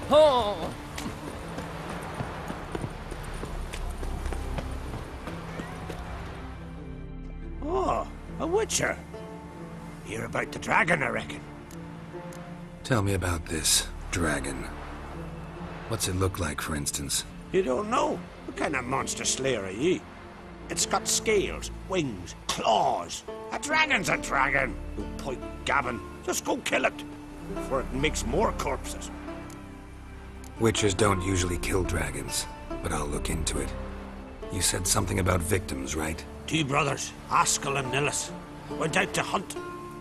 ho! Oh, a witcher. Hear about the dragon, I reckon. Tell me about this dragon. What's it look like, for instance? You don't know? What kind of monster slayer are ye? It's got scales, wings, claws. A dragon's a dragon. No point gabbing. Just go kill it, before it makes more corpses. Witchers don't usually kill dragons, but I'll look into it. You said something about victims, right? 2 brothers, Askell and Nillis, went out to hunt.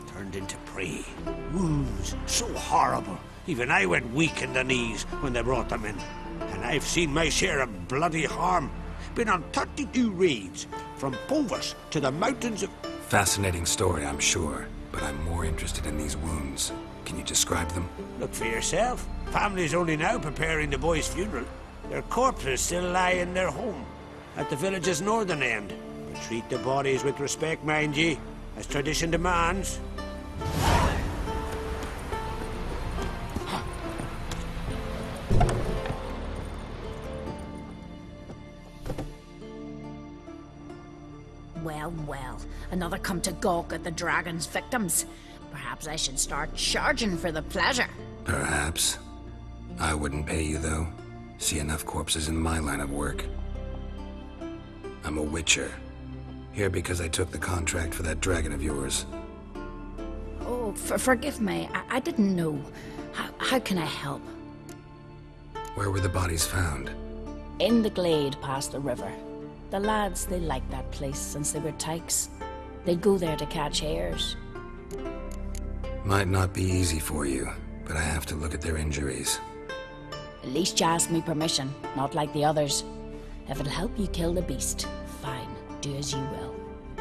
Turned into prey. Wounds so horrible. Even I went weak in the knees when they brought them in. And I've seen my share of bloody harm. Been on 32 raids, from Povus to the mountains of... Fascinating story, I'm sure, but I'm more interested in these wounds. Can you describe them? Look for yourself. Family's only now preparing the boy's funeral. Their corpses still lie in their home, at the village's northern end. But treat the bodies with respect, mind ye, as tradition demands. Well, well, another come to gawk at the dragon's victims. Perhaps I should start charging for the pleasure. Perhaps. I wouldn't pay you, though. See enough corpses in my line of work. I'm a witcher. Here because I took the contract for that dragon of yours. Oh, forgive me. I didn't know. How can I help? Where were the bodies found? In the glade past the river. The lads, they liked that place since they were tykes. They'd go there to catch hares. Might not be easy for you, but I have to look at their injuries. At least you asked me permission, not like the others. If it'll help you kill the beast, fine, do as you will.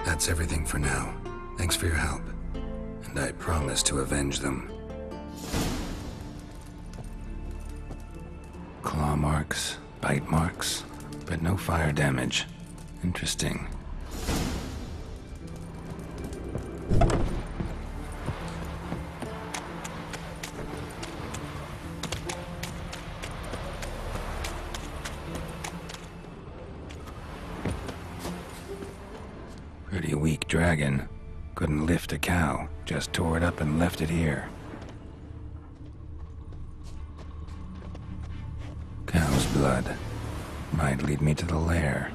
That's everything for now. Thanks for your help. And I promise to avenge them. Claw marks, bite marks, but no fire damage. Interesting. Pretty weak dragon. Couldn't lift a cow, just tore it up and left it here. Cow's blood. Might lead me to the lair.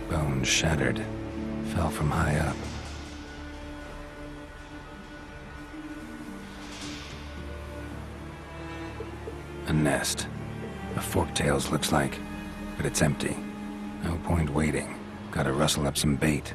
Bones shattered. Fell from high up. A nest. A forktails looks like, but it's empty. No point waiting. Gotta rustle up some bait.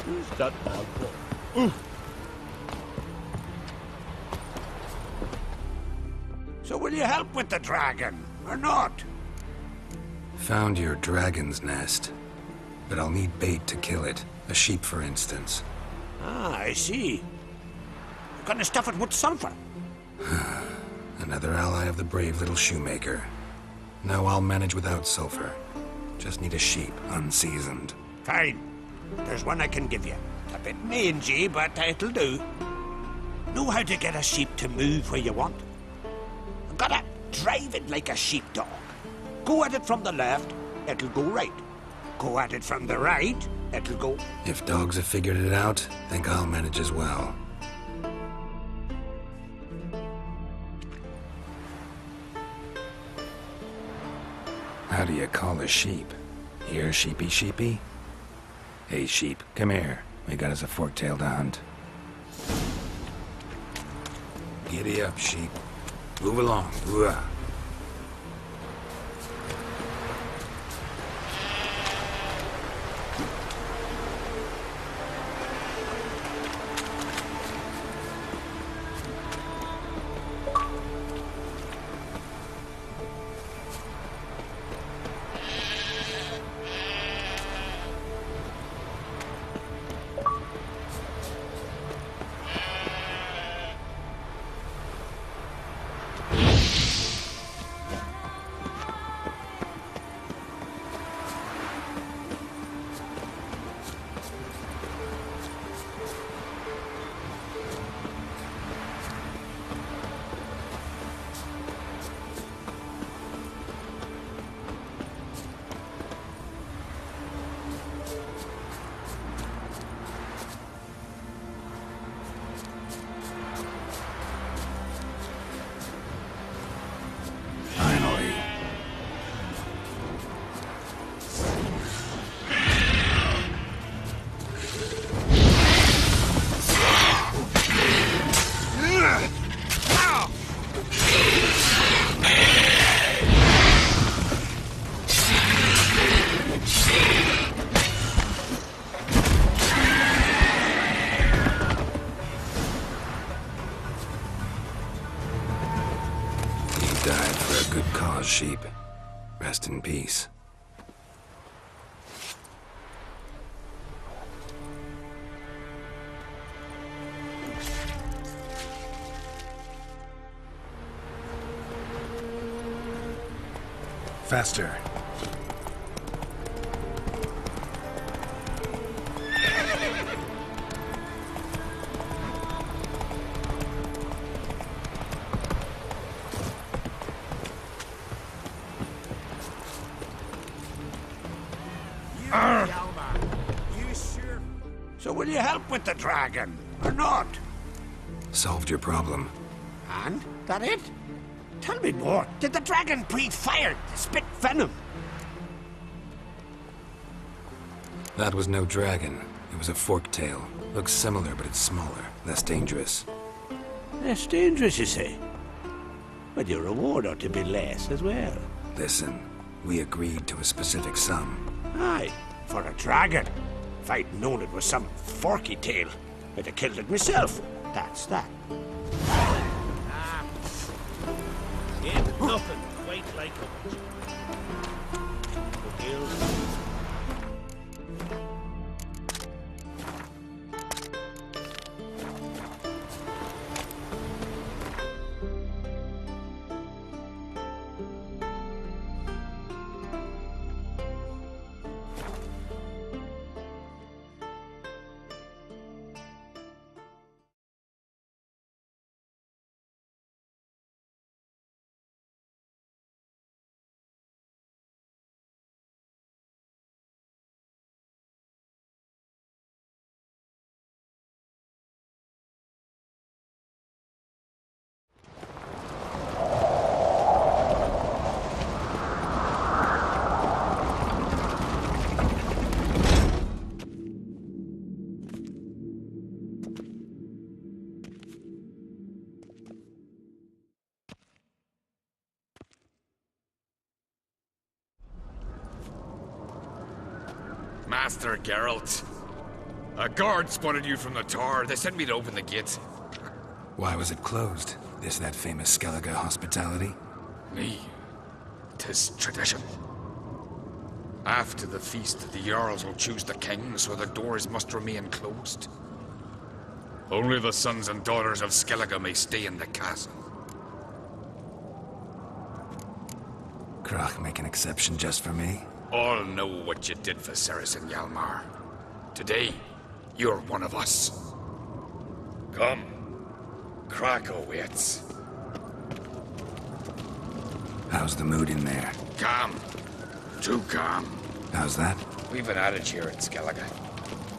Who's that bad boy? So will you help with the dragon, or not? Found your dragon's nest, but I'll need bait to kill it. A sheep, for instance. Ah, I see. You're gonna stuff it with sulfur. Another ally of the brave little shoemaker. No, I'll manage without sulfur. Just need a sheep, unseasoned. Fine. There's one I can give you. It's a bit mangy, but it'll do. Know how to get a sheep to move where you want? I've gotta drive it like a sheepdog. Go at it from the left, it'll go right. Go at it from the right, it'll go... If dogs have figured it out, think I'll manage as well. How do you call a sheep? Here, sheepy sheepy? Hey, sheep, come here. We got us a fork-tailed hound. Giddy up, sheep. Move along. Ooh-ah. died for a good cause, sheep. Rest in peace. Faster. So will you help with the dragon, or not? Solved your problem. And? That it? Tell me more. Did the dragon breathe fire, spit venom? That was no dragon. It was a forktail. Looks similar, but it's smaller, less dangerous. Less dangerous, you say? But your reward ought to be less as well. Listen, we agreed to a specific sum. Aye, for a dragon. If I'd known it was some forky tail, I'd have killed it myself. That's that. Ain't nothing quite like it. Master Geralt. A guard spotted you from the tower. They sent me to open the gate. Why was it closed? Is that famous Skellige hospitality? Me. 'Tis tradition. After the feast, the Jarls will choose the king, so the doors must remain closed. Only the sons and daughters of Skellige may stay in the castle. Krach make an exception just for me? All know what you did for Saracen Hjalmar. Today, you're one of us. Come. Krakow waits. How's the mood in there? Calm. Too calm. How's that? We've an adage here in Skellige.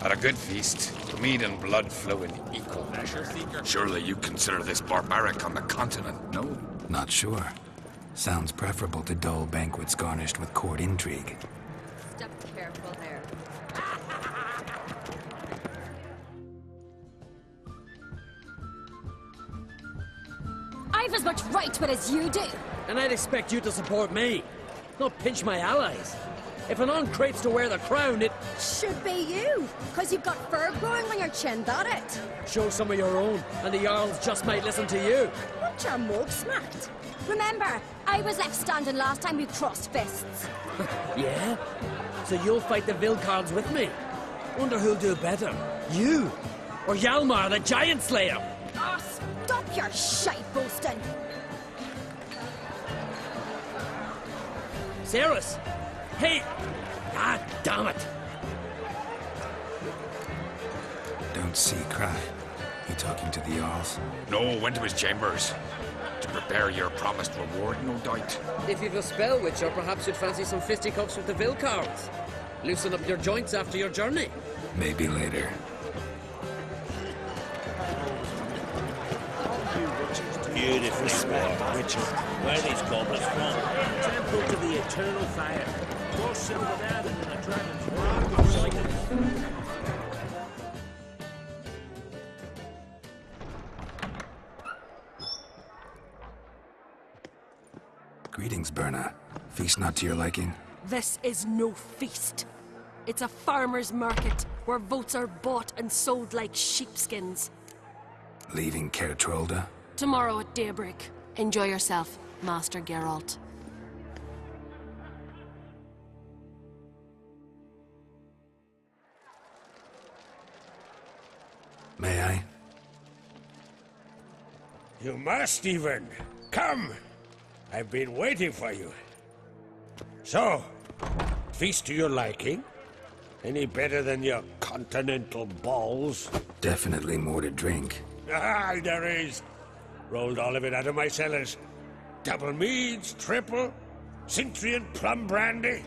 At a good feast, mead and blood flow in equal measure. Surely you consider this barbaric on the continent, no? Not sure. Sounds preferable to dull banquets garnished with court intrigue. Step careful there. I've as much right to it as you do. And I'd expect you to support me, not pinch my allies. If an on crates to wear the crown, it Should be you, because you've got fur growing on your chin, that it? shows some of your own, and the Jarls just might listen to you. Want your mug smacked? Remember, I was left standing last time we crossed fists. Yeah? So you'll fight the Vilcards with me? Wonder who'll do better, you or Hjalmar the Giant Slayer? Oh, stop your shite boasting. Ceres! Hey! God damn it! Don't see Krach. You talking to the Jarls? No, went to his chambers. To prepare your promised reward, no doubt. If you've a spell witcher, perhaps you'd fancy some fisticuffs with the Vilcards. Loosen up your joints after your journey. Maybe later. Beautifully smart, Richard. Where are these goblets from? Temple to the Eternal Fire. More silver there than in a dragon's rock or something. Greetings, Berna. Feast not to your liking? This is no feast. It's a farmer's market where votes are bought and sold like sheepskins. Leaving Kertrolda? Tomorrow at daybreak. Enjoy yourself. Master Geralt. May I? You must even. Come! I've been waiting for you. So, feast to your liking? Any better than your continental balls? Definitely more to drink. Ah, there is. Rolled all of it out of my cellars. Double meads, triple, Cintrian plum brandy,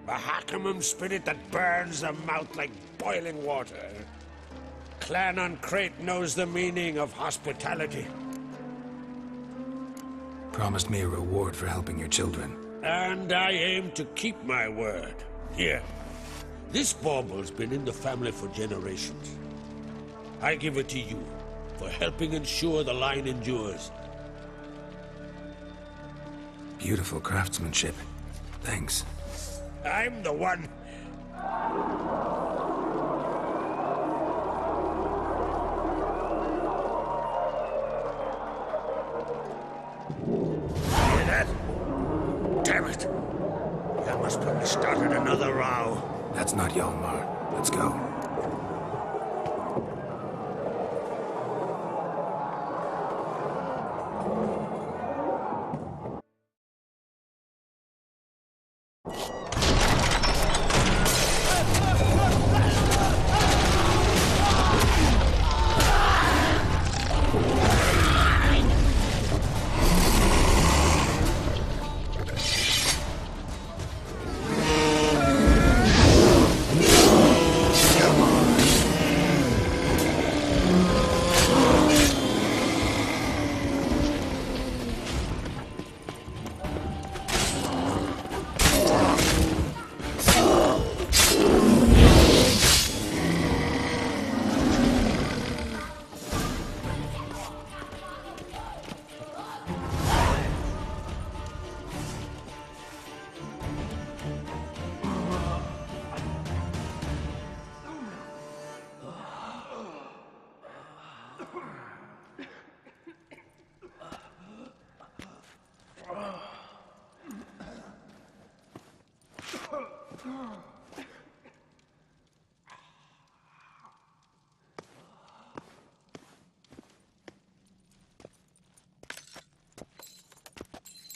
a Hackamum spirit that burns the mouth like boiling water. Clan on Crate knows the meaning of hospitality. Promised me a reward for helping your children. And I aim to keep my word. Here. This bauble's been in the family for generations. I give it to you for helping ensure the line endures. Beautiful craftsmanship. Thanks. I'm the one. Hear that? Damn it! That must probably started another row. That's not Hjalmar. Let's go.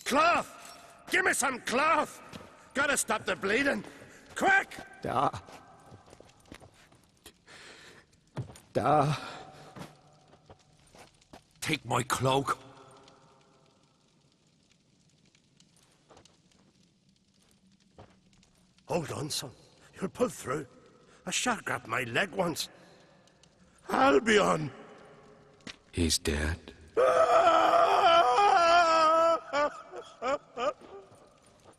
Cloth! Give me some cloth! Gotta stop the bleeding! Quick! Da. Take my cloak. Hold on, son. You'll pull through. A shark grabbed my leg once. Albion! He's dead.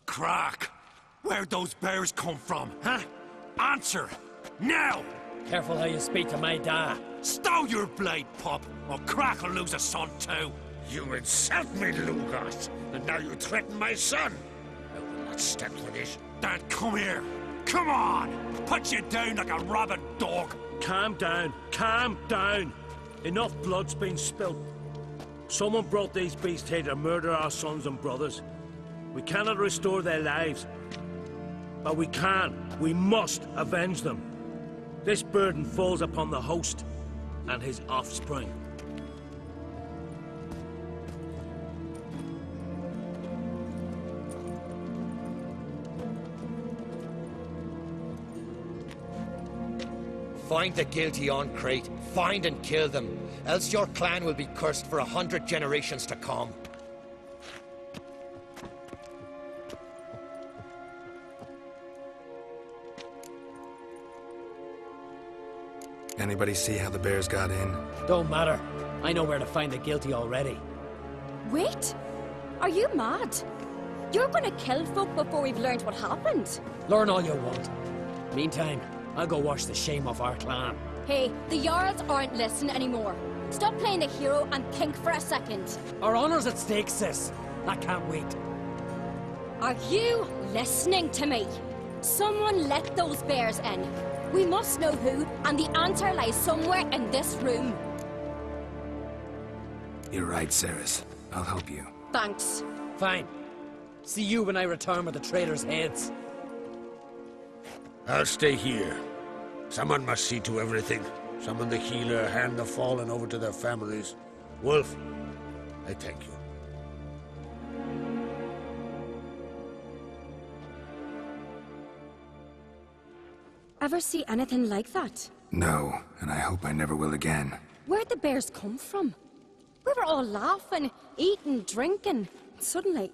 Crack! Where'd those bears come from, huh? Answer! Now! Careful how you speak to my dad. Stow your blade, pup, or Crack will lose a son too! You insult me, Lugos, and now you threaten my son. I will not step for this. Dan, come here! Come on! Put you down like a rabid dog! Calm down. Calm down. Enough blood's been spilt. Someone brought these beasts here to murder our sons and brothers. We cannot restore their lives. But we can. We must avenge them. This burden falls upon the host and his offspring. Find the guilty on Crate. Find and kill them. Else your clan will be cursed for 100 generations to come. Anybody see how the bears got in? Don't matter. I know where to find the guilty already. Wait! Are you mad? You're gonna kill folk before we've learned what happened. Learn all you want. Meantime, I'll go wash the shame off our clan. Hey, the Jarls aren't listening anymore. Stop playing the hero and think for a second. Our honor's at stake, sis. I can't wait. Are you listening to me? Someone let those bears in. We must know who, and the answer lies somewhere in this room. You're right, Ceres. I'll help you. Thanks. Fine. See you when I return with the traitors' heads. I'll stay here. Someone must see to everything. Summon the healer, hand the fallen over to their families. Wolf, I thank you. Ever see anything like that? No, and I hope I never will again. Where'd the bears come from? We were all laughing, eating, drinking. Suddenly,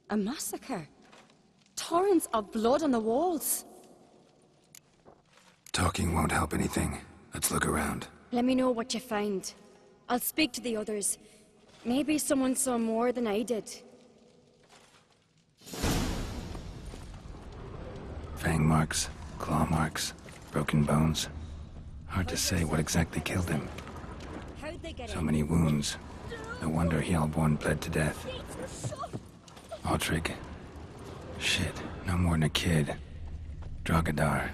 a massacre. Torrents of blood on the walls. Talking won't help anything. Let's look around. Let me know what you find. I'll speak to the others. Maybe someone saw more than I did. Fang marks, claw marks, broken bones. Hard to say what exactly killed him. How'd they get So in? many wounds. No wonder Hjalborn bled to death. Altrig. Shit, no more than a kid. Drogadar.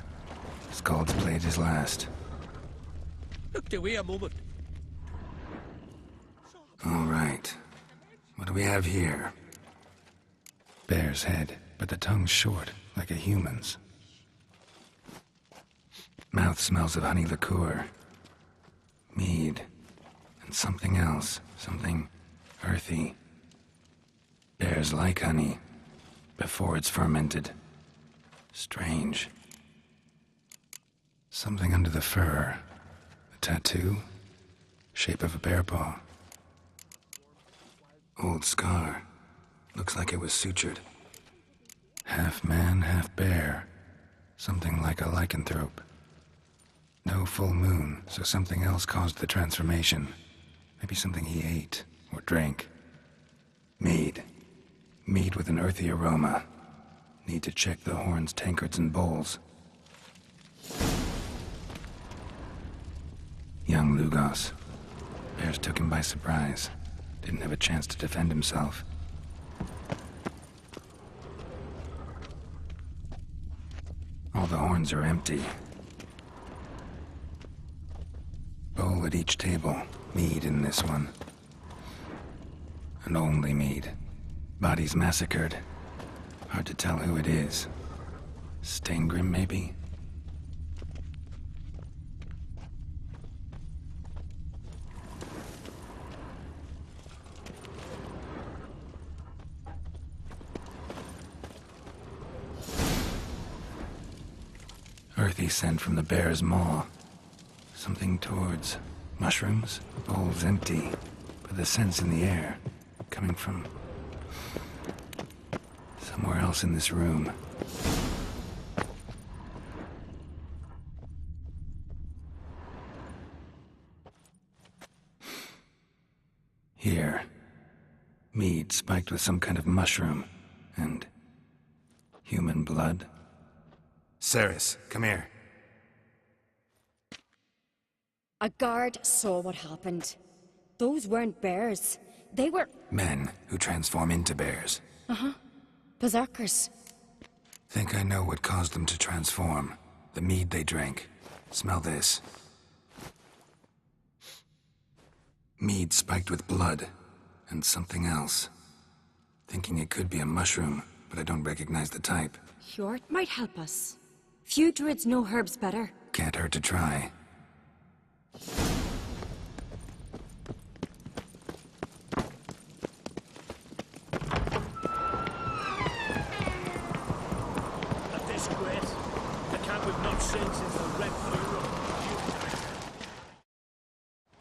Skald's played his last. Look, wait a moment. All right. What do we have here? Bear's head, but the tongue's short, like a human's. Mouth smells of honey liqueur. Mead. And something else. Something earthy. Bears like honey. Before it's fermented. Strange. Something under the fur. A tattoo? Shape of a bear paw. Old scar. Looks like it was sutured. Half man, half bear. Something like a lycanthrope. No full moon, so something else caused the transformation. Maybe something he ate or drank. Mead. Mead with an earthy aroma. Need to check the horns, tankards, and bowls. Young Lugos. Bears took him by surprise. Didn't have a chance to defend himself. All the horns are empty. Bowl at each table. Mead in this one. And only mead. Bodies massacred. Hard to tell who it is. Steingrim, maybe? Earthy scent from the bear's maw. Something towards mushrooms. Bowl's empty, but the scent's in the air. Coming from somewhere else in this room. Here. Mead spiked with some kind of mushroom. And human blood. Ceres, come here. A guard saw what happened. Those weren't bears. They were... Men who transform into bears. berserkers. Think I know what caused them to transform. The mead they drank. Smell this. Mead spiked with blood. And something else. Thinking it could be a mushroom, but I don't recognize the type. Hjort might help us. Few druids know herbs better. Can't hurt to try. A disgrace. The camp we've not seen since the Red Funeral.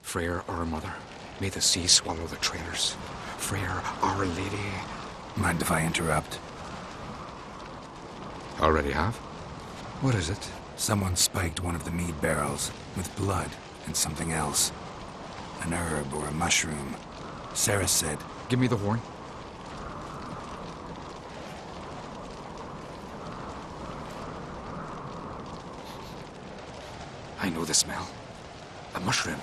Freyr, our mother, may the sea swallow the traitors. Freyr, our lady. Mind if I interrupt? Already have? What is it? Someone spiked one of the mead barrels with blood and something else. An herb or a mushroom. Sarah said, Give me the horn. I know the smell. A mushroom.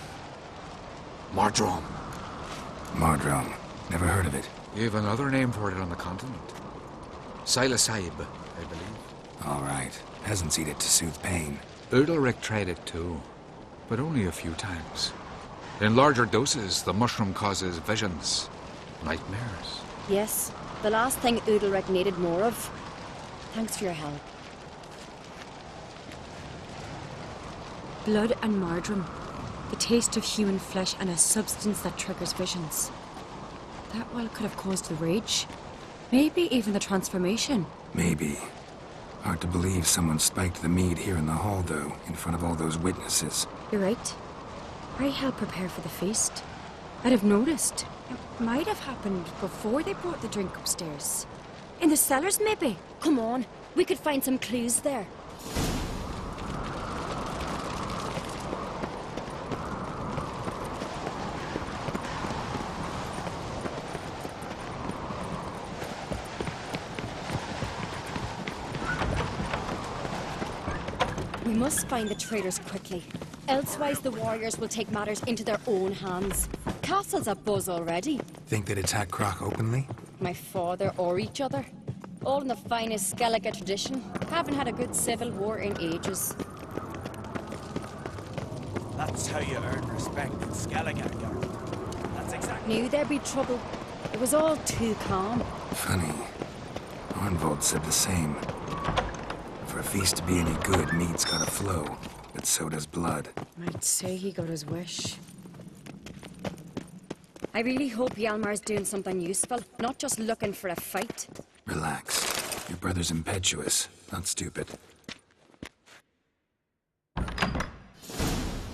Mardrome. Mardrome. Never heard of it. You've another name for it on the continent. Psilocybe, I believe. All right. Peasants eat it to soothe pain. Udalric tried it too, but only a few times. In larger doses, the mushroom causes visions, nightmares. Yes, the last thing Udalric needed more of. Thanks for your help. Blood and marjoram. The taste of human flesh and a substance that triggers visions. That well could have caused the rage. Maybe even the transformation. Maybe. Hard to believe someone spiked the mead here in the hall, though, in front of all those witnesses. You're right. I helped prepare for the feast. I'd have noticed. It might have happened before they brought the drink upstairs. In the cellars, maybe. Come on, we could find some clues there. We must find the traitors quickly. Elsewise, the warriors will take matters into their own hands. Castle's abuzz already. Think they'd attack Croc openly? My father or each other. All in the finest Skellige tradition. Haven't had a good civil war in ages. That's how you earn respect in Skellige, Geralt. That's exactly... Knew there'd be trouble. It was all too calm. Funny. Arnvold said the same. For a feast to be any good, mead's gotta flow. But so does blood. I'd say he got his wish. I really hope Hjalmar's doing something useful, not just looking for a fight. Relax. Your brother's impetuous, not stupid.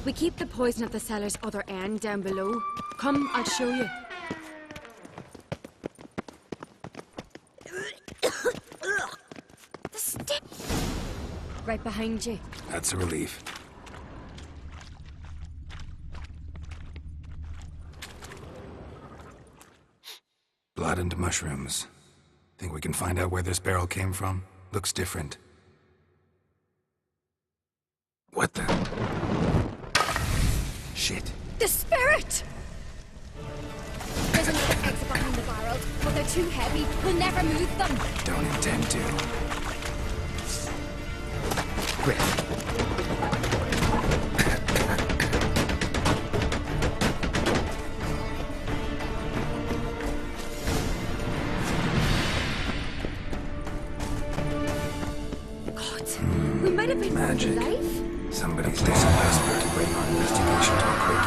We keep the poison at the cellar's other end down below. Come, I'll show you. The stick! Right behind you. That's a relief. Blood and mushrooms. Think we can find out where this barrel came from? Looks different. What the? Shit. The spirit! There's another exit behind the barrel, but they're too heavy. We'll never move them. Don't intend to. Quick. We might have been Magic. alive. Somebody's too desperate to bring our investigation to a quick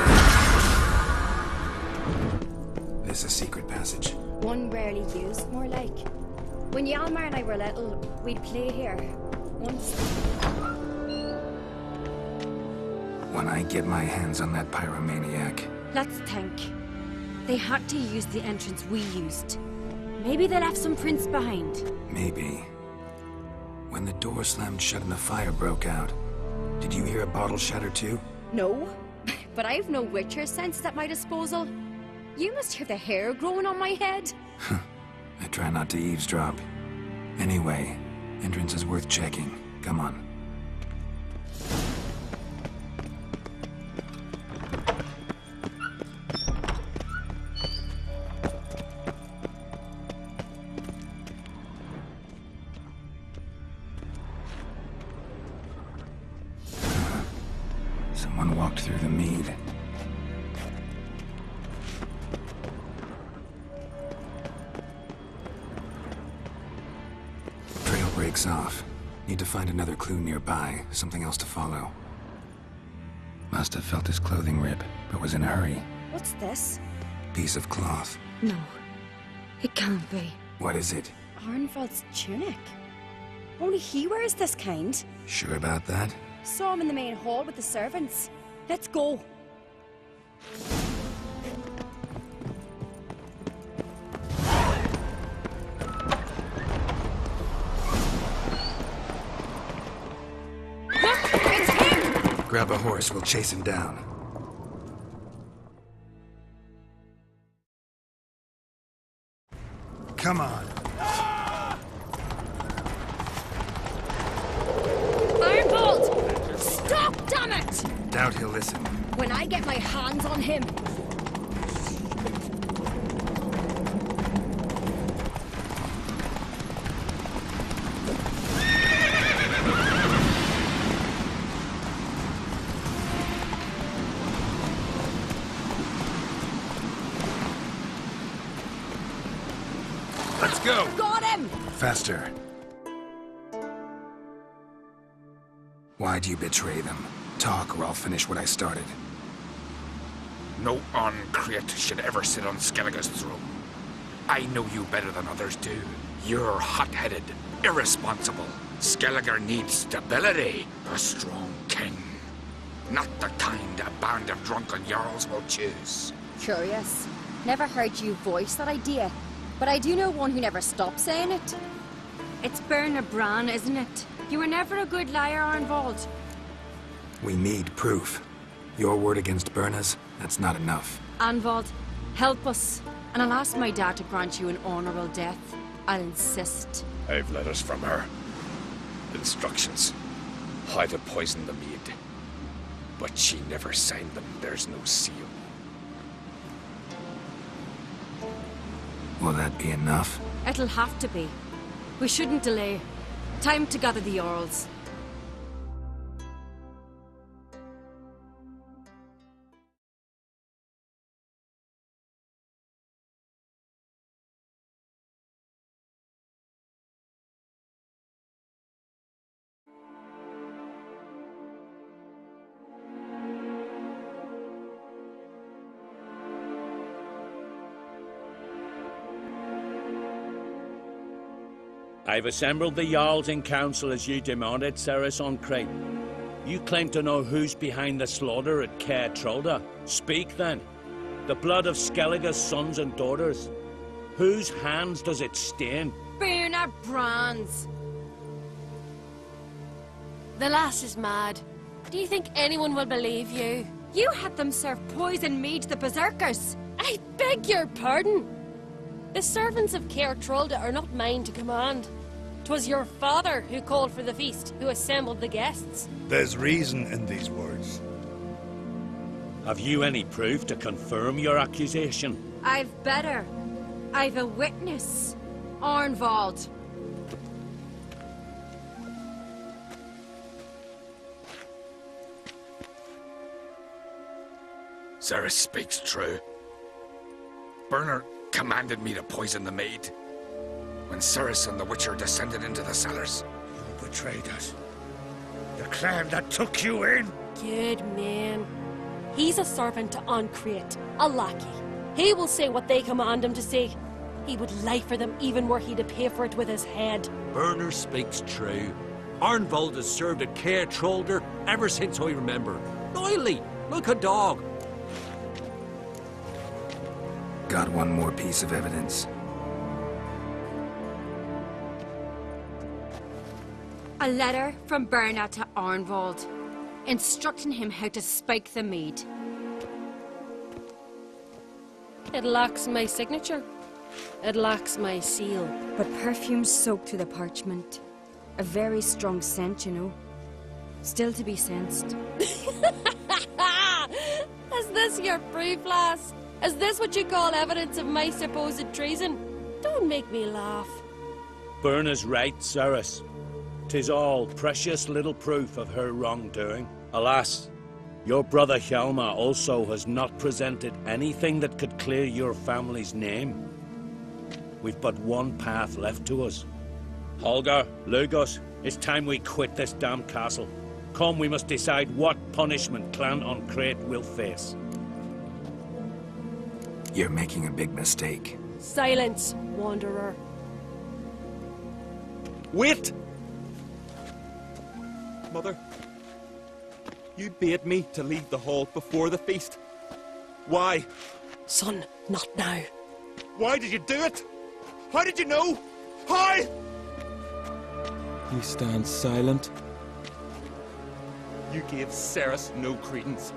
end. This is a secret passage. One rarely used, more like. When Hjalmar and I were little, we'd play here. Once. When I get my hands on that pyromaniac. Let's think. They had to use the entrance we used. Maybe they left some prints behind. Maybe. When the door slammed shut and the fire broke out, did you hear a bottle shatter too? No, but I've no witcher sense at my disposal. You must hear the hair growing on my head. I try not to eavesdrop. Anyway, entrance is worth checking. Come on. Someone walked through the mead. Trail breaks off. Need to find another clue nearby, something else to follow. Must have felt his clothing rip, but was in a hurry. What's this? Piece of cloth. No, it can't be. What is it? Arnvald's tunic. Only he wears this kind. Sure about that? Saw him in the main hall with the servants. Let's go. Look, it's him! Grab a horse, we'll chase him down. Come on. Arnvald! Stop, damn it! Doubt he'll listen. When I get my hands on him. now! Got him! Faster. Why'd you betray them? Talk, or I'll finish what I started. No on-crate should ever sit on Skellige's throne. I know you better than others do. You're hot-headed, irresponsible. Skellige needs stability. A strong king. Not the kind a band of drunken jarls will choose. Curious. Never heard you voice that idea. But I do know one who never stops saying it. It's Bernard Bran, isn't it? You were never a good liar, Arnvald. We need proof. Your word against Berna's, that's not enough. Arnvald, help us. And I'll ask my dad to grant you an honorable death. I'll insist. I've letters from her. Instructions. How to poison the mead. But she never signed them. There's no seal. Will that be enough? It'll have to be. We shouldn't delay. Time to gather the Jarls. I've assembled the Jarls in council as you demanded, Ceres on Crate. You claim to know who's behind the slaughter at Caer Trolda. Speak then. The blood of Skellige's sons and daughters. Whose hands does it stain? Bernard Bran's. The lass is mad. Do you think anyone will believe you? You had them serve poison mead to the berserkers. I beg your pardon. The servants of Caer Trolda are not mine to command. 'Twas your father who called for the feast, who assembled the guests. There's reason in these words. Have you any proof to confirm your accusation? I've better. I've a witness. Arnvald. Ceres speaks true. Bernard commanded me to poison the maid. When Ceres and the Witcher descended into the cellars. You betrayed us. The clan that took you in. Good man. He's a servant to Ancrate, a lackey. He will say what they command him to say. He would lie for them even were he to pay for it with his head. Bernard speaks true. Arnvald has served at Caer Trolder ever since I remember. Loyally, like a dog. Got one more piece of evidence. A letter from Bernard to Arnvald, instructing him how to spike the mead. It lacks my signature. It lacks my seal. But perfume soaked through the parchment. A very strong scent, you know. Still to be sensed. Is this your proof, lass? Is this what you call evidence of my supposed treason? Don't make me laugh. Berna's right, Ceres. 'Tis all precious little proof of her wrongdoing. Alas, your brother Hjalmar also has not presented anything that could clear your family's name. We've but one path left to us. Holger, Lugos, it's time we quit this damned castle. Come, we must decide what punishment Clan Ancrate will face. You're making a big mistake. Silence, wanderer. Wait! Mother, you bade me to leave the hall before the feast. Why? Son, not now. Why did you do it? How did you know? How? You stand silent. You gave Ceres no credence.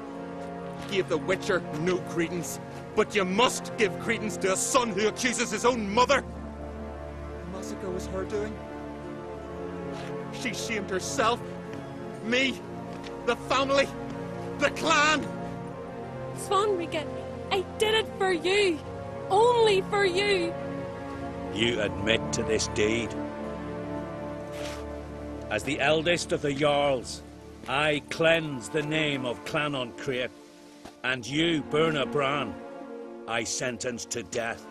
You gave the Witcher no credence. But you must give credence to a son who accuses his own mother. The massacre was her doing. She shamed herself, me, the family, the clan. Svanrige, I did it for you. Only for you. You admit to this deed. As the eldest of the Jarls, I cleanse the name of Clan Ancrate, and you, Bernard Bran, I sentence to death.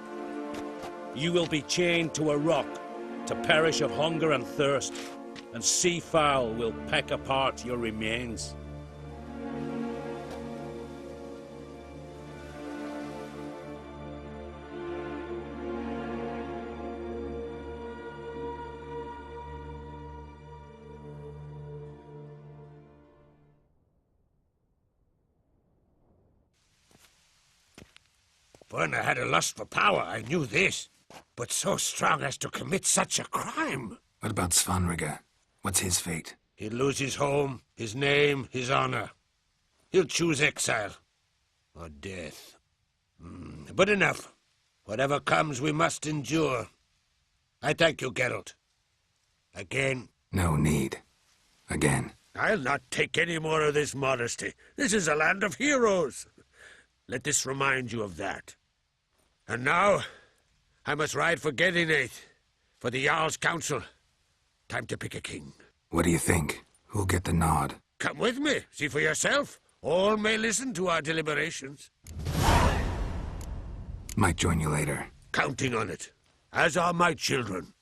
you will be chained to a rock, to perish of hunger and thirst, and sea fowl will peck apart your remains. When I had a lust for power, I knew this. But so strong as to commit such a crime. What about Svanrigger? What's his fate? He'll lose his home, his name, his honor. He'll choose exile. Or death. But enough. Whatever comes, we must endure. I thank you, Geralt. Again. No need. Again. I'll not take any more of this modesty. This is a land of heroes. Let this remind you of that. And now, I must ride for Gedinath, for the Jarl's council. Time to pick a king. What do you think? Who'll get the nod? Come with me, see for yourself. All may listen to our deliberations. Might join you later. Counting on it, as are my children.